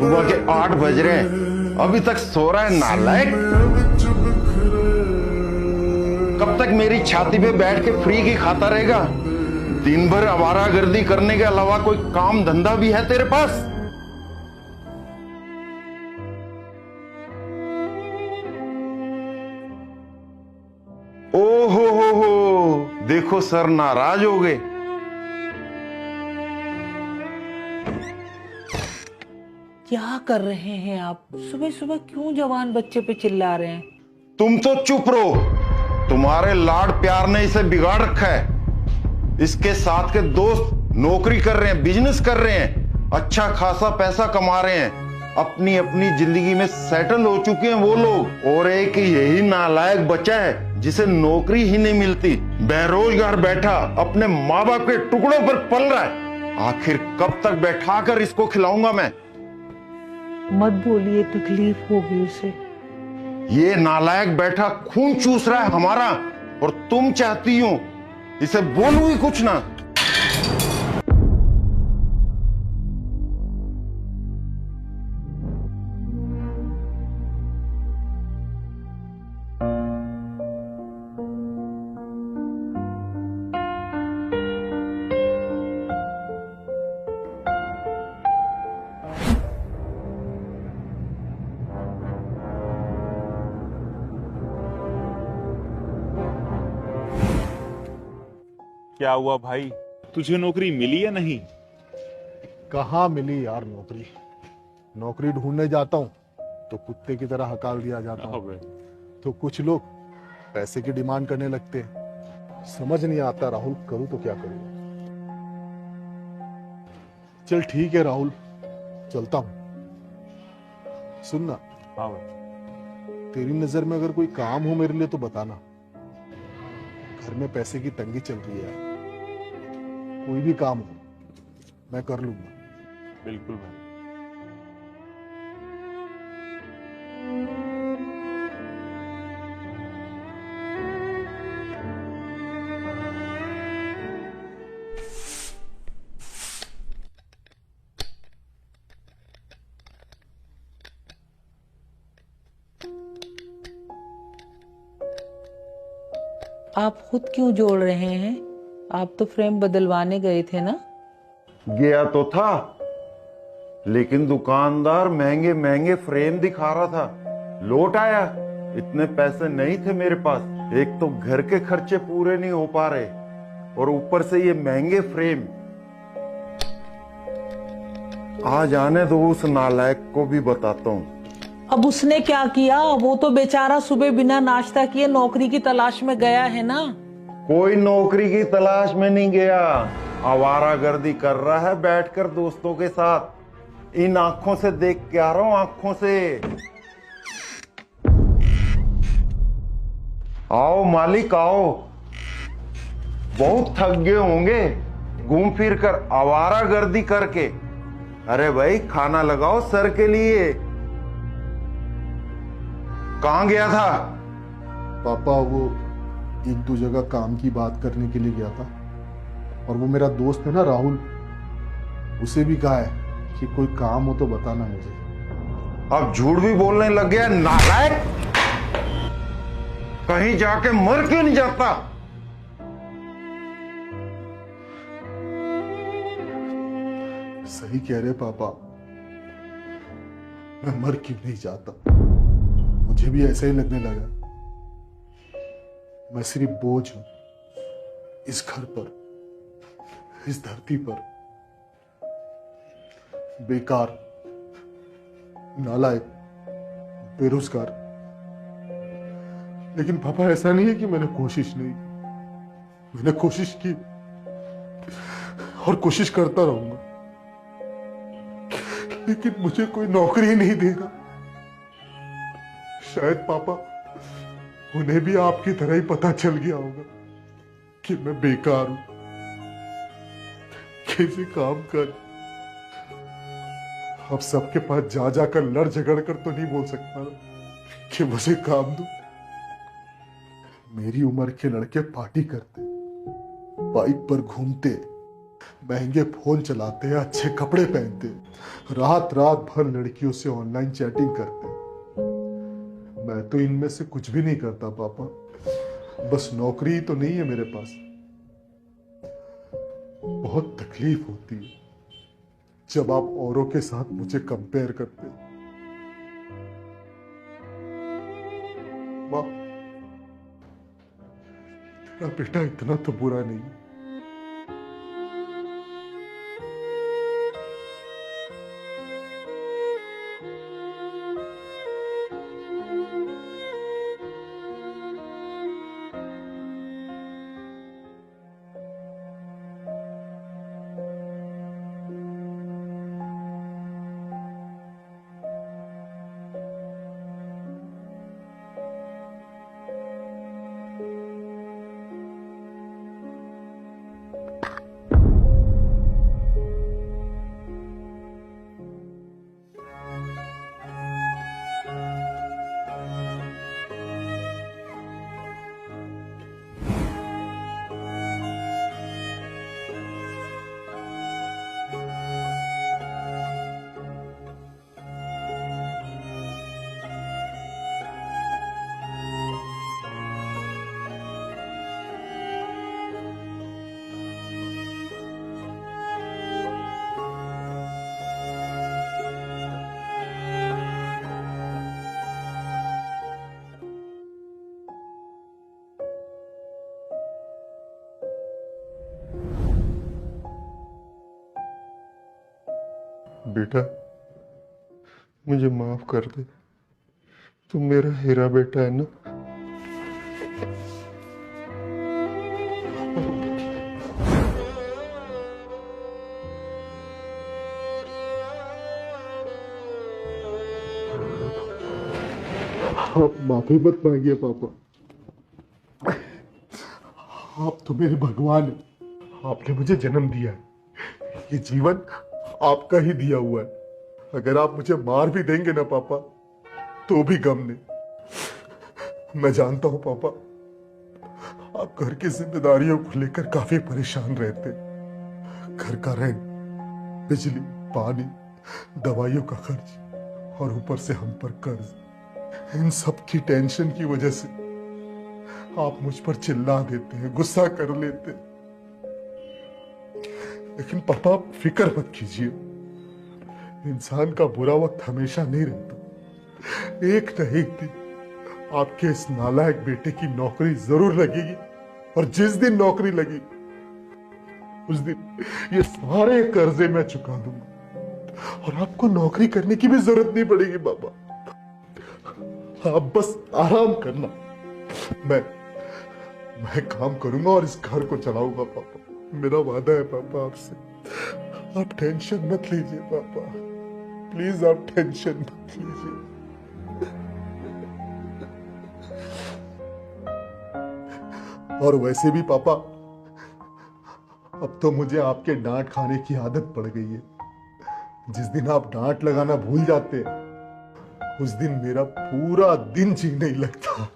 सुबह के 8 बज रहे हैं, अभी तक सो रहा है नालायक। कब तक मेरी छाती पे बैठ के फ्री की खाता रहेगा? दिन भर आवारागर्दी करने के अलावा कोई काम धंधा भी है तेरे पास? ओ हो, देखो सर नाराज हो गए। क्या कर रहे हैं आप? सुबह सुबह क्यों जवान बच्चे पे चिल्ला रहे हैं? तुम तो चुप रहो, तुम्हारे लाड प्यार ने इसे बिगाड़ रखा है। इसके साथ के दोस्त नौकरी कर रहे हैं, बिजनेस कर रहे हैं, अच्छा खासा पैसा कमा रहे हैं, अपनी अपनी जिंदगी में सेटल हो चुके हैं वो लोग, और एक यही नालायक बच्चा है जिसे नौकरी ही नहीं मिलती, बेरोजगार बैठा अपने माँ बाप के टुकड़ों पर पल रहा है। आखिर कब तक बैठा कर इसको खिलाऊंगा मैं? मत बोलिए, तकलीफ होगी उसे। ये नालायक बैठा खून चूस रहा है हमारा, और तुम चाहती हो इसे बोलूं ही कुछ ना। क्या हुआ भाई, तुझे नौकरी मिली या नहीं? कहाँ मिली यार नौकरी। नौकरी ढूंढने जाता हूँ तो कुत्ते की तरह हकाल दिया जाता हूँ। तो कुछ लोग पैसे की डिमांड करने लगते हैं। समझ नहीं आता राहुल, करूँ तो क्या करूँ। चल ठीक है राहुल, चलता हूँ। सुनना, तेरी नजर में अगर कोई काम हो मेरे लिए तो बताना। घर में पैसे की तंगी चल रही है, कोई भी काम हो मैं कर लूंगा। बिल्कुल भाई। आप खुद क्यों जोड़ रहे हैं? आप तो फ्रेम बदलवाने गए थे ना? गया तो था, लेकिन दुकानदार महंगे महंगे फ्रेम दिखा रहा था। लौट आया, इतने पैसे नहीं थे मेरे पास। एक तो घर के खर्चे पूरे नहीं हो पा रहे, और ऊपर से ये महंगे फ्रेम। आज आने दो, उस नालायक को भी बताता हूँ। अब उसने क्या किया? वो तो बेचारा सुबह बिना नाश्ता किए नौकरी की तलाश में गया है ना। कोई नौकरी की तलाश में नहीं गया, आवारागर्दी कर रहा है बैठकर दोस्तों के साथ। इन आंखों से देख के आ रहा हूं, आंखों से। आओ मालिक आओ, बहुत थक गए होंगे घूम फिर कर, आवारागर्दी करके। अरे भाई खाना लगाओ सर के लिए। कहां गया था? पापा वो एक दो जगह काम की बात करने के लिए गया था, और वो मेरा दोस्त है ना राहुल, उसे भी कहा है कि कोई काम हो तो बताना मुझे। अब झूठ भी बोलने लग गया नालायक। कहीं जाके मर क्यों नहीं जाता? सही कह रहे पापा, मैं मर क्यों नहीं जाता। मुझे भी ऐसा ही लगने लगा। मैं सिर्फ बोझ हूं इस घर पर, इस धरती पर। बेकार, नालायक, बेरोजगार। लेकिन पापा ऐसा नहीं है कि मैंने कोशिश नहीं की। मैंने कोशिश की और कोशिश करता रहूंगा, लेकिन मुझे कोई नौकरी नहीं देगा। शायद पापा उन्हें भी आपकी तरह ही पता चल गया होगा कि मैं बेकार हूं। कैसे काम कर, अब सबके पास जा जाकर लड़ झगड़ कर तो नहीं बोल सकता कि मुझे काम दो। मेरी उम्र के लड़के पार्टी करते, बाइक पर घूमते, महंगे फोन चलाते हैं, अच्छे कपड़े पहनते हैं, रात रात भर लड़कियों से ऑनलाइन चैटिंग करते हैं। मैं तो इनमें से कुछ भी नहीं करता पापा। बस नौकरी तो नहीं है मेरे पास। बहुत तकलीफ होती है जब आप औरों के साथ मुझे कंपेयर करते हैं। माँ, तेरा बेटा इतना तो बुरा नहीं है। बेटा, मुझे माफ कर दे। तुम मेरा हीरा बेटा है ना। आप माफी मत मांगिए पापा। आप तो मेरे भगवान हैं। आपने मुझे जन्म दिया है। ये जीवन आपका ही दिया हुआ है। अगर आप मुझे मार भी देंगे ना पापा, तो भी गम नहीं। मैं जानता हूं पापा, आप घर की जिम्मेदारियों को लेकर काफी परेशान रहते। घर का रेंट, बिजली, पानी, दवाइयों का खर्च और ऊपर से हम पर कर्ज। इन सब की टेंशन की वजह से आप मुझ पर चिल्ला देते हैं, गुस्सा कर लेते हैं। लेकिन पापा, आप फिक्र मत कीजिए। इंसान का बुरा वक्त हमेशा नहीं रहता। एक न एक दिन आपके इस नालायक बेटे की नौकरी जरूर लगेगी, और जिस दिन नौकरी लगी उस दिन ये सारे कर्जे मैं चुका दूंगा और आपको नौकरी करने की भी जरूरत नहीं पड़ेगी पापा। आप बस आराम करना। मैं काम करूंगा और इस घर को चलाऊंगा पापा। मेरा वादा है पापा आपसे। आप टेंशन मत लीजिए पापा, प्लीज आप टेंशन मत लीजिए। और वैसे भी पापा, अब तो मुझे आपके डांट खाने की आदत पड़ गई है। जिस दिन आप डांट लगाना भूल जाते, उस दिन मेरा पूरा दिन जी नहीं लगता।